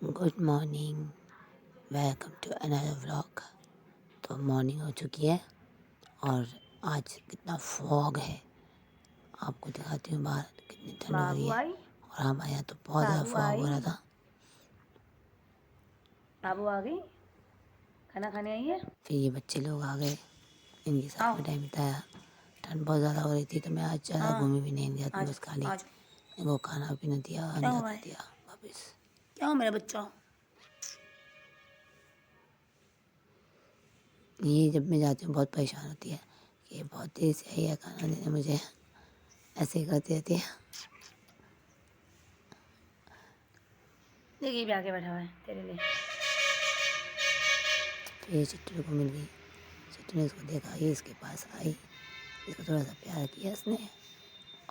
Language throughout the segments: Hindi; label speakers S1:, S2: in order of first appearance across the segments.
S1: Good morning, welcome to another vlog. तो मॉर्निंग हो चुकी है और आज कितना फॉग है, आपको दिखाती हूँ बाहर कितनी ठंड हो रही
S2: बाबू
S1: है।
S2: आई
S1: और हमारे यहाँ तो बहुत ज़्यादा
S2: बाबू
S1: फॉग हो
S2: आई
S1: रहा था।
S2: बाबू आ गई। खाना खाने आई है।
S1: फिर ये बच्चे लोग आ गए, इनके साथ
S2: आओ।
S1: में टाइम बिताया। ठंड बहुत ज़्यादा हो रही थी तो मैं आज ज़्यादा
S2: हाँ,
S1: घूमी भी नहीं गया था,
S2: आज
S1: बस खाली
S2: आज
S1: इनको खाना पीना दिया और
S2: क्या
S1: अंदर
S2: हुआ
S1: कर
S2: है?
S1: दिया वापस।
S2: क्या हो मेरा बच्चा?
S1: ये जब मैं जाती हूँ बहुत परेशान होती है कि ये बहुत देर से आई है खाना देने मुझे, ऐसे ही करती रहती है।
S2: देखिए भी आके बैठा हुआ है तेरे लिए।
S1: फिर ये चिट्टू को मिल गई। चिट्टू ने इसको देखा, ये इसके पास आई, इसको थोड़ा सा प्यार किया इसने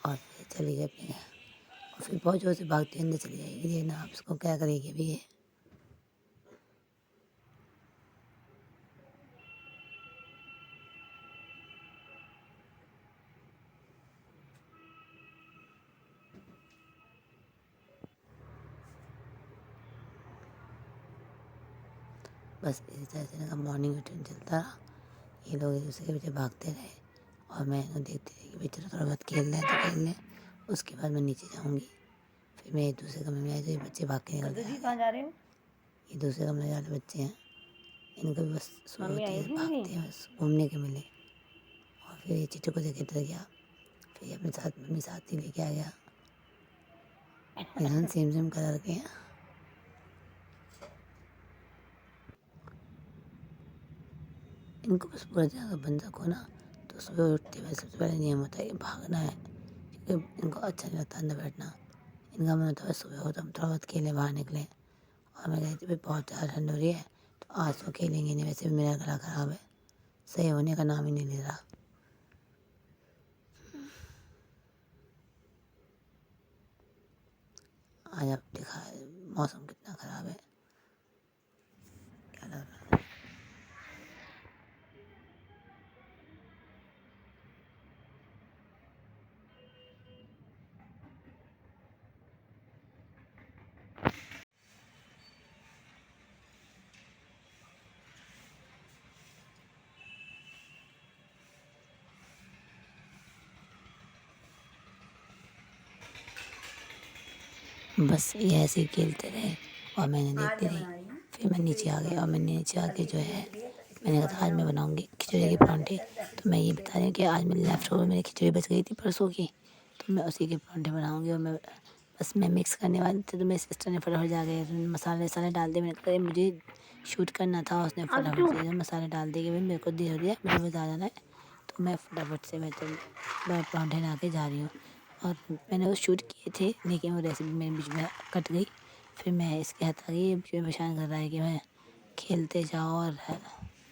S1: और फिर चली गई अपने घर। और फिर बहुत जोर से भागती अंदर चली जाएगी, ये ना आप इसको क्या करेगी अभी ये। बस इसी तरह से इनका मॉर्निंग रूटीन चलता रहा। ये लोग एक दूसरे के पीछे भागते रहे और मैं इनको देखती रही कि भाई चलो थोड़ा बहुत खेल लें तो खेल लें। उसके बाद मैं नीचे जाऊँगी। फिर मैं एक दूसरे कमरे में आई तो ये बच्चे भाग के निकल
S2: कद्दू
S1: के आ
S2: जी
S1: गए।
S2: कहाँ जा रहे हो?
S1: ये दूसरे कमरे वाले बच्चे हैं, इनको भी बस सुबह
S2: मम्मी
S1: होती
S2: आई
S1: है
S2: थी इनकी।
S1: भागते हैं, बस घूमने के मिले। और फिर ये चिट्टू को देख के डर गया, फिर ये अपने साथ मम्मी साथ ही लेके आ गया। ये सेम सेम कलर के हैं। इनको बस पूरा दिन अगर बंद रखो ना तो सुबह उठते हुए सबसे पहले नियम होता है कि भागना है, क्योंकि इनको अच्छा नहीं लगता अंदर बैठना। इनका मन होता है सुबह हो तो हम थोड़ा बहुत खेलें, बाहर निकलें। और मैं कहती भाई बहुत ज़्यादा ठंड हो रही है तो आज तो खेलेंगे नहीं, वैसे भी मेरा गला ख़राब है, सही होने का नाम ही नहीं ले रहा। आज आप दिखा मौसम कितना ख़राब है, क्या लग रहा है। बस ये ऐसे ही खेलते रहे और मैंने
S2: आज
S1: देखती
S2: मैं
S1: रही।
S2: बना रही हूँ
S1: फिर मैं नीचे
S2: खिचड़ी
S1: आ गई और मैंने नीचे आके
S2: कद्दू
S1: जो
S2: की
S1: है
S2: खिचड़ी है, कच्ची
S1: मैंने
S2: के
S1: कहा था
S2: पराठे
S1: आज मैं
S2: बनाऊंगी।
S1: बनाऊंगी खिचड़ी
S2: तेल
S1: के
S2: बना के
S1: परांठे।
S2: चल
S1: तो मैं ये
S2: तेल
S1: बता रही हूँ कि आज मेरे लेफ्ट ओवर मेरी खिचड़ी बच गई थी परसों की, तो मैं उसी के परांठे बनाऊंगी। और मैं मिक्स करने वाली थी तो मेरी सिस्टर ने फटाफट जाके मसाले वसाले डाल दिए। मैंने कहा "अरे, मुझे शूट करना था", उसने
S2: अब
S1: फटाफट
S2: क्यों?
S1: से जो मसाले डाल दिए कि भाई मेरे को दे दिया, मुझे बता जाना है। तो मैं फटाफट से मैं परांठे बना के जा रही हूँ। और मैंने वो शूट किए थे लेकिन वो रेसिपी मेरे बीच में कट गई। फिर मैं इसके हथ आ गई, ये बीच में परेशान कर रहा है कि मैं खेलते जाओ और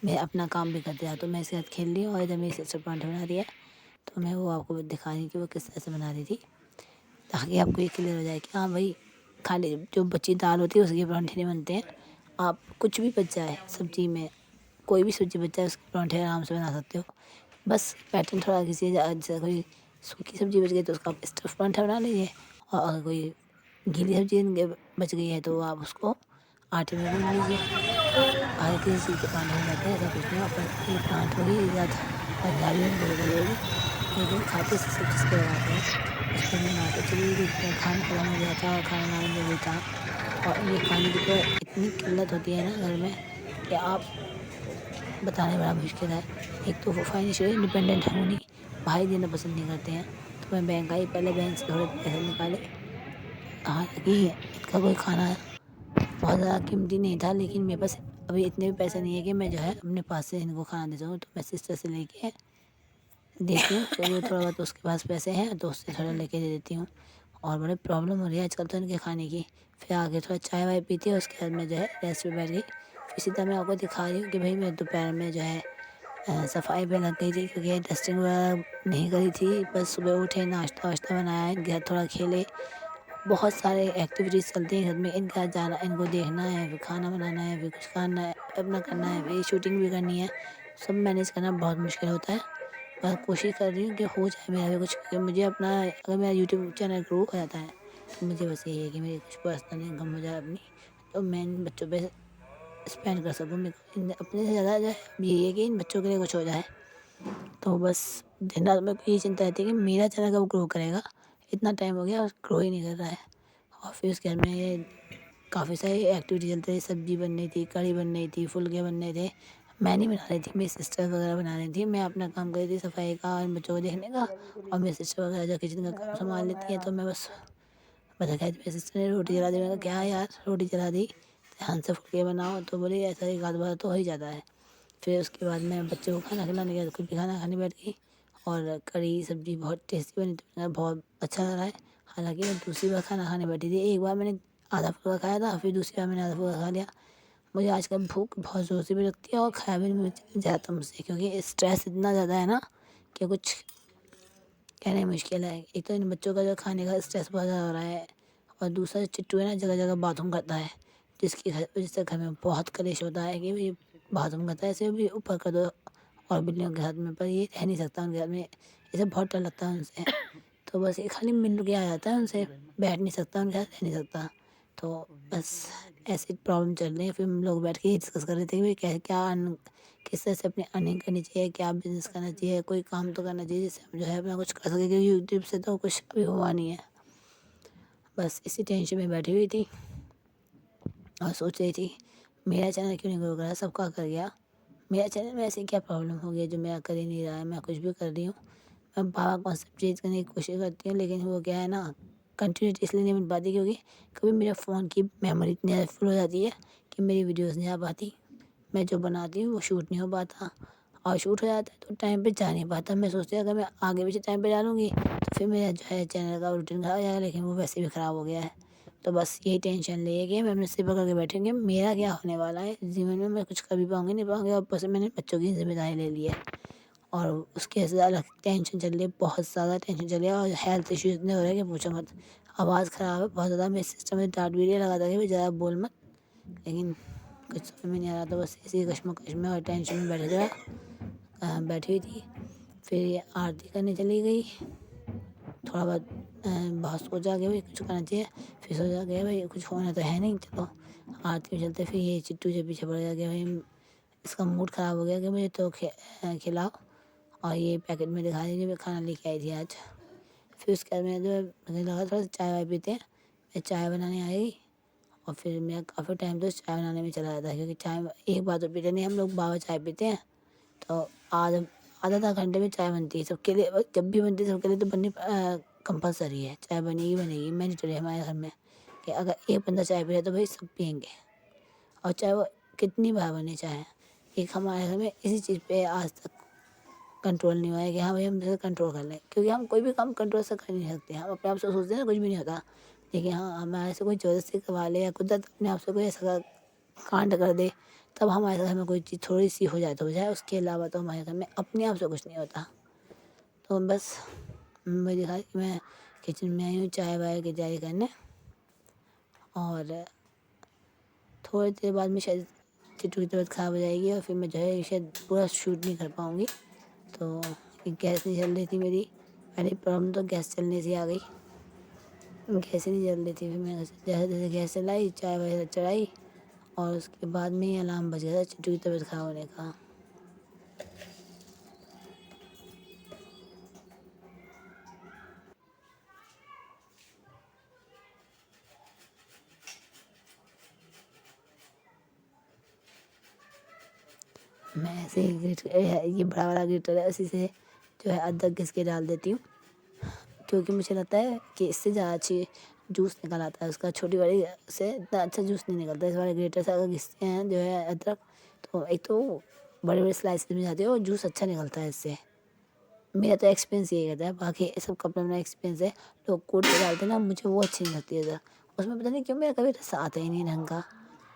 S1: मैं अपना काम भी करते जाओ। तो मैं इसके साथ खेल रही हूँ और इधर मेरी सिस्टर परांठे बना रही है। तो मैं वो आपको दिखा रही कि वो किस तरह से बना रही थी, ताकि आपको ये क्लियर हो जाए कि हाँ भाई, खाली जो बची दाल होती है उसके परांठे नहीं बनते हैं। आप कुछ भी बच जाए सब्जी में, कोई भी सब्जी बच जाए उसके परांठे आराम से बना सकते हो। बस पैटर्न थोड़ा किसी जैसे कोई सूखी सब्जी बच गई तो उसका आप स्टफ़ पराठा बना लीजिए। और अगर कोई गीली सब्जी बच गई है तो आप उसको आटे में गूँध लीजिए। हर किसी चीज़ के पराठे बन जाते हैं, ऐसा कुछ नहीं है। पर ये पराठों की ज़्यादा मज़ेदार भी बड़ी बड़ी होगी, लेकिन खाते सब चीज़ के बनाते हैं। उस पर मैं बनाते चली गई थी, खाना ख़त्म हो गया था और खाना बनाना ज़रूरी था। और ये खाने की तो इतनी किल्लत होती है ना घर में कि आप बताने बड़ा मुश्किल है। एक तो वो फाइनेंशियली इंडिपेंडेंट हूँ नहीं, भाई देना पसंद नहीं करते हैं। तो मैं बैंक आई, पहले बैंक से थोड़े पैसे निकाले। हालाँकि इनका कोई खाना बहुत ज़्यादा कीमती नहीं था, लेकिन मेरे पास अभी इतने भी पैसे नहीं है कि मैं जो है अपने पास से इनको खाना दे सकूँ। तो मैं सिस्टर से लेके देती हूँ, तो वो थोड़ा बहुत उसके पास पैसे हैं तो उससे थोड़ा लेके दे देती हूँ। और बड़ी प्रॉब्लम हो रही है आजकल तो इनके खाने की। फिर आके थोड़ा चाय वाय पीती है, उसके बाद मैं जो है रेस्ट पे बैठ गई। फिर इसी तरह मैं आपको दिखा रही हूँ कि भाई मैं दोपहर में जो है सफाई पे लग गई थी, क्योंकि डस्टिंग वगैरह नहीं करी थी। बस सुबह उठे, नाश्ता वाश्ता बनाया, घर थोड़ा खेले। बहुत सारे एक्टिविटीज़ चलती हैं घर में, इनका जाना, इनको देखना है, फिर खाना बनाना है, फिर कुछ खाना है, अपना करना है, फिर शूटिंग भी करनी है। सब मैनेज करना बहुत मुश्किल होता है। पर कोशिश कर रही हूँ कि हो जाए मेरा भी कुछ, क्योंकि मुझे अपना अगर मेरा यूट्यूब चैनल ग्रो हो जाता है तो मुझे बस यही है कि मेरी कुछ पर्सनल इनकम हो जाए अपनी, तो मैं इन बच्चों पे स्पेंड कर सकूँ। मेरे को अपने से ज़्यादा जो है यही है कि इन बच्चों के लिए कुछ हो जाए। तो बस दिन रात मेरे को यही चिंता रहती है कि मेरा चैनल कब ग्रो करेगा। इतना टाइम हो गया और ग्रो ही नहीं कर रहा है। और फिर उसके बाद में काफ़ी सारी एक्टिविटी चलती रही, सब्जी बन रही थी, कढ़ी बन रही थी, फुलके बन रहे थे। मैं नहीं बना रही थी, मेरी सिस्टर वगैरह बना रही थी। मैं अपना काम कर रही थी सफाई का और बच्चों को देखने का, और मेरी सिस्टर वगैरह जो किचन का काम संभाल लेती है, तो मैं बस बता क्या मेरी सिस्टर ने रोटी जला दी। मैंने कहा क्या यार रोटी जला दी, ध्यान से फुलके बनाओ। तो बोली ऐसा एक आध बार तो हो ही जाता है। फिर उसके बाद मैं बच्चों को खाना खिलाने गया, तो खुद भी खाना खाने बैठ गई। और कढ़ी सब्जी बहुत टेस्टी बनी, तो मैंने कहा बहुत अच्छा लग रहा है। हालांकि मैं दूसरी बार खाना खाने बैठी थी, एक बार मैंने आधा फुल्का खाया था, फिर दूसरी बार मैंने आधा फुल्का खा लिया। मुझे आजकल भूख बहुत ज़ोर से भी लगती है और खाया भी नहीं जाता मुझसे, क्योंकि स्ट्रेस इतना ज़्यादा है ना कि कुछ कहना ही मुश्किल है। एक तो इन बच्चों का जो खाने का स्ट्रेस बहुत ज़्यादा हो रहा है, और दूसरा चिट्टू है ना जगह जगह बाथरूम करता है, जिसकी वजह से घर में बहुत कलेश होता है कि भाई बाथरूम करता है, इसे भी ऊपर कर दो। और बिल्लियों के हाथ में, पर ये रह नहीं सकता उनके हाथ में, इसे बहुत डर लगता है उनसे। तो बस ये खाली मिल के आ जाता है उनसे, बैठ नहीं सकता उनके साथ, रह नहीं सकता। तो बस ऐसी प्रॉब्लम चल रही है। फिर हम लोग बैठ के ये डिस्कस कर रहे थे कि भाई क्या क्या किस तरह से अपनी अर्निंग करनी चाहिए, क्या बिज़नेस करना चाहिए, कोई काम तो करना चाहिए जिससे हम जो है अपना कुछ कर सकें, क्योंकि यूट्यूब से तो कुछ अभी हुआ नहीं है। बस इसी टेंशन में बैठी हुई थी और सोच रही थी मेरा चैनल क्यों नहीं ग्रो कर रहा, सबका कर गया, मेरा चैनल में ऐसी क्या प्रॉब्लम हो गई है जो मेरा कर ही नहीं रहा है। मैं कुछ भी कर रही हूँ, मैं बाबा कॉन्सेप्ट चेंज करने की कोशिश करती हूँ, लेकिन वो क्या है ना, कंटिन्यूटी इसलिए नहीं मिल पाती क्योंकि कभी मेरे फ़ोन की मेमोरी इतनी ज़्यादा फुल हो जाती है कि मेरी वीडियोज़ नहीं आ पाती। मैं जो बनाती हूँ वो शूट नहीं हो पाता, और शूट हो जाता है तो टाइम पे जा नहीं पाता। मैं सोचती हूँ अगर मैं आगे पीछे टाइम पे डालूँगी तो फिर मेरा जो है चैनल का रूटीन खराब हो जाएगा, लेकिन वो वैसे भी ख़राब हो गया है। तो बस यही टेंशन ले है कि मैं अपने सिर पकड़ के बैठी हूँ कि मेरा क्या होने वाला है जीवन में, मैं कुछ कर भी पाऊँगी नहीं पाऊँगी, और ऊपर से मैंने बच्चों की ज़िम्मेदारी ले ली है। और उसकी वजह से अलग टेंशन चल रही है, बहुत ज़्यादा टेंशन चल रही है, और हेल्थ इश्यूज़ इतने हो रहे हैं कि पूछो मत। आवाज़ ख़राब है बहुत ज़्यादा, मेरे सिस्टर में डाँट भी दिया लगा था कि भाई ज़्यादा बोल मत, लेकिन कुछ समझ में नहीं आ रहा। तो बस इसी कश्मकश में और टेंशन में बैठी हुई थी। फिर ये आरती करने चली गई। थोड़ा बहुत बहुत सोचा कि भाई कुछ करना चाहिए, फिर सोचा कि भाई कुछ होना तो है नहीं, चलो आरती में चलते। फिर ये चिट्टू जो पीछे पड़ गया कि भाई इसका मूड ख़राब हो गया कि मुझे तो खिलाओ, और ये पैकेट में दिखा दीजिए मैं खाना लेके आई थी आज। फिर उसके बाद मैं जो है मुझे लगा थोड़ा सा चाय वाय पीते हैं, मैं चाय बनाने आई। और फिर मेरा काफ़ी टाइम तो चाय बनाने में चला जाता है, क्योंकि चाय एक बार तो पीते नहीं हम लोग, बाबा चाय पीते हैं। तो आधा आधा आधा घंटे में चाय बनती है सबके लिए, जब भी बनती है सबके लिए तो बननी कंपलसरी है, चाय बनेगी बनेगी, मैंडेटरी है हमारे घर में कि अगर एक बंदा चाय पी रहा है तो भाई सब पियेंगे। और चाहे वो कितनी बार बने चाहे, एक हमारे घर में इसी चीज़ पे आज तक कंट्रोल नहीं हुआ है कि हाँ भाई हम इसे कंट्रोल कर लें, क्योंकि हम कोई भी काम कंट्रोल से कर नहीं सकते। हम अपने आप से सोचते हैं ना कुछ भी नहीं होता, लेकिन हाँ हमारे से कोई ज़बरदस्ती करवा ले या कुदरत अपने आप से कोई ऐसा कांड कर दे, तब हमारे घर में कोई चीज़ थोड़ी सी हो जाए तो हो जाए, उसके अलावा तो हमारे घर में अपने आप से कुछ नहीं होता। तो बस मुझे देखा कि मैं किचन में आई हूँ चाय वाय की तैयारी करने, और थोड़ी देर बाद में शायद चिट्टू की तबीयत ख़राब हो जाएगी, और फिर मैं जो है शायद पूरा शूट नहीं कर पाऊँगी। तो गैस नहीं चल रही थी मेरी, पहली प्रॉब्लम तो गैस चलने से आ गई, गैस ही नहीं चल रही थी। फिर मैं जैसे जैसे गैस चलाई चाय वाय चढ़ाई, और उसके बाद में ही अलार्म बज गया था चिट्टू की तबीयत ख़राब होने का। मैं ऐसे ही ये बड़ा वाला ग्रेटर है, उसी से जो है अदरक घिस के डाल देती हूँ, क्योंकि मुझे लगता है कि इससे ज़्यादा अच्छी जूस निकल आता है उसका। छोटी वाली से इतना अच्छा जूस नहीं निकलता, इस वाले ग्रेटर से अगर घिसते हैं जो है अदरक, तो एक तो बड़े बड़े स्लाइसेस में जाते हैं और जूस अच्छा निकलता है इससे। मेरा तो एक्सपीरियंस यही कहता है, बाकी सब का अपना अपना एक्सपीरियंस है। लोग कूट के डालते हैं ना, मुझे वो अच्छी नहीं लगती है अदरक, उसमें पता नहीं क्यों मेरा कभी रस आता ही नहीं ढंग का,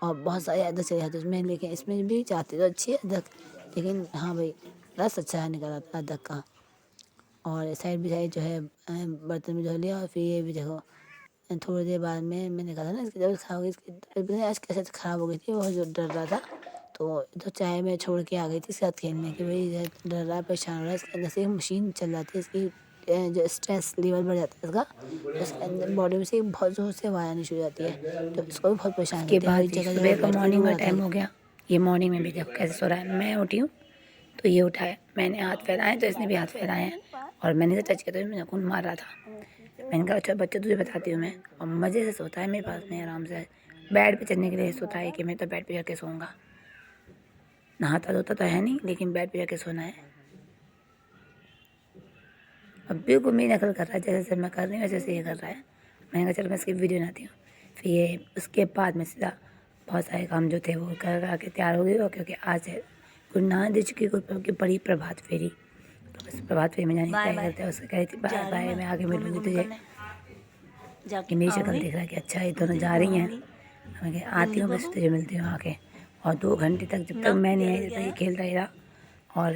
S1: और बहुत सारे अदरक चले जाते हैं उसमें। लेकिन इसमें भी चाहते तो अच्छी है अदरक, लेकिन हाँ भाई रस अच्छा निकल आता है अदरक का। और साइड बाई साइड जो है बर्तन भी धो लिया, और फिर ये भी देखो थोड़ी देर बाद में मैंने कहा था ना इसकी तबीयत ख़राब हो गई, इसकी तबीयत पता नहीं आज कैसे ख़राब हो गई थी, वो जो डर रहा था। तो चाय मैं छोड़ के आ गई थी इसके साथ खेलने, कि भाई ये डर रहा है परेशान हो रहा है, इसके अंदर से एक मशीन चल जाती है इसकी जो स्ट्रेस लेवल बढ़ जाता है इसका, तो इसके अंदर बॉडी में से बहुत ज़ोर से आवाज़ आनी शुरू हो जाती है, तो इसको भी बहुत परेशान
S2: के
S1: करती है।
S2: बाद
S1: हर जगह
S2: सुबह
S1: जगह
S2: का
S1: बैठ के
S2: मॉर्निंग
S1: रो
S2: का
S1: रहा
S2: टाइम
S1: था।
S2: हो गया। ये मॉर्निंग में भी देखो कैसे सो रहा है। मैं उठी हूँ तो ये उठा है, मैंने हाथ फैलाए तो इसने भी हाथ फैलाए हैं, और मैंने इसे टच किया तो मुझे खून मार रहा था। मैंने कहा अच्छा बच्चा तुझे बताती हूँ मैं, और मज़े से सोता है मेरे पास में आराम से। बेड पे चढ़ने के लिए सोता है कि मैं तो बेड पे जाके सोऊंगा। नहाता धोता तो है नहीं, लेकिन बेड पे जाके सोना है। अब बिल्कुल मेरी नकल कर रहा है, जैसे जैसे मैं कर रही हूँ वैसे वैसे ये कर रहा है। मैंने कहा चलो मैं इसकी वीडियो बनाती हूँ। फिर ये उसके बाद में सीधा बहुत सारे काम जो थे वो कर के तैयार हो गई, और क्योंकि आज है गुरु नानक देव जी की की बड़ी प्रभात फेरी, तो बस प्रभात फेरी में जाने की तैयारी करते हैं। उससे कह रही थी बाय बाय, मैं आगे मिलूँगी तुझे। कि मेरी शक्ल देख रहा है कि अच्छा ये दोनों जा रही हैं। मैं कहा आती हूँ बस तुझे मिलती हूँ आके। और 2 घंटे तक जब तक मैं नहीं आई तब तक ये खेलता ही रहा। और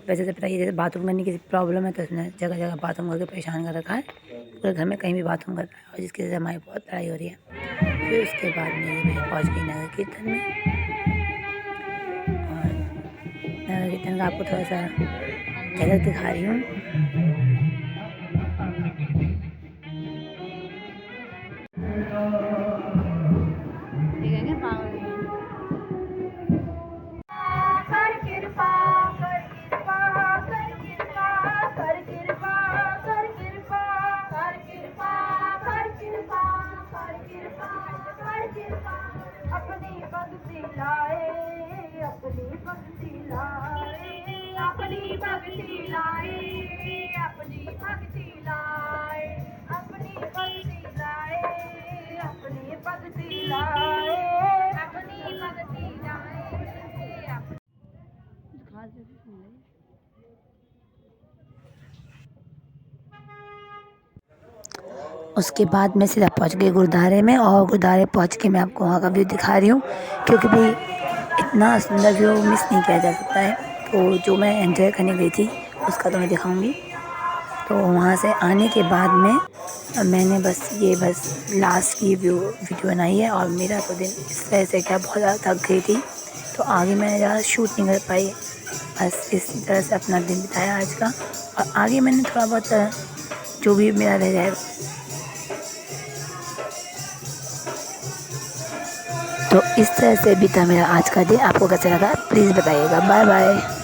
S2: वैसे तो पता ही, जैसे बाथरूम करने की प्रॉब्लम है तो इसने जगह जगह बाथरूम करके परेशान कर रखा है। पूरे घर में कहीं भी बाथरूम कर रहा है, और जिसकी वजह से हमारी बहुत लड़ाई हो रही है। फिर उसके बाद में ये मैं पहुँच गई नगर कीर्तन में, और नगर कीर्तन का आपको थोड़ा सा झलक दिखा रही हूँ। उसके बाद मैं सीधा पहुंच गई गुरुद्वारे में, और गुरुद्वारे पहुंच के मैं आपको वहाँ का व्यू दिखा रही हूँ, क्योंकि भाई इतना सुंदर व्यू मिस नहीं किया जा सकता है। तो जो मैं एंजॉय करने गई थी उसका तो मैं दिखाऊंगी। तो वहाँ से आने के बाद में मैंने बस लास्ट की वीडियो बनाई है, और मेरा तो दिन इस तरह से क्या बहुत ज़्यादा थक गई थी, तो आगे मैं ज़्यादा शूट नहीं कर पाई। बस इसी तरह से अपना दिन बिताया आज का, और आगे मैंने थोड़ा बहुत जो भी मेरा रह जाएगा। तो इस तरह से बीता मेरा आज का दिन। आपको कैसा लगा प्लीज़ बताइएगा। Bye bye.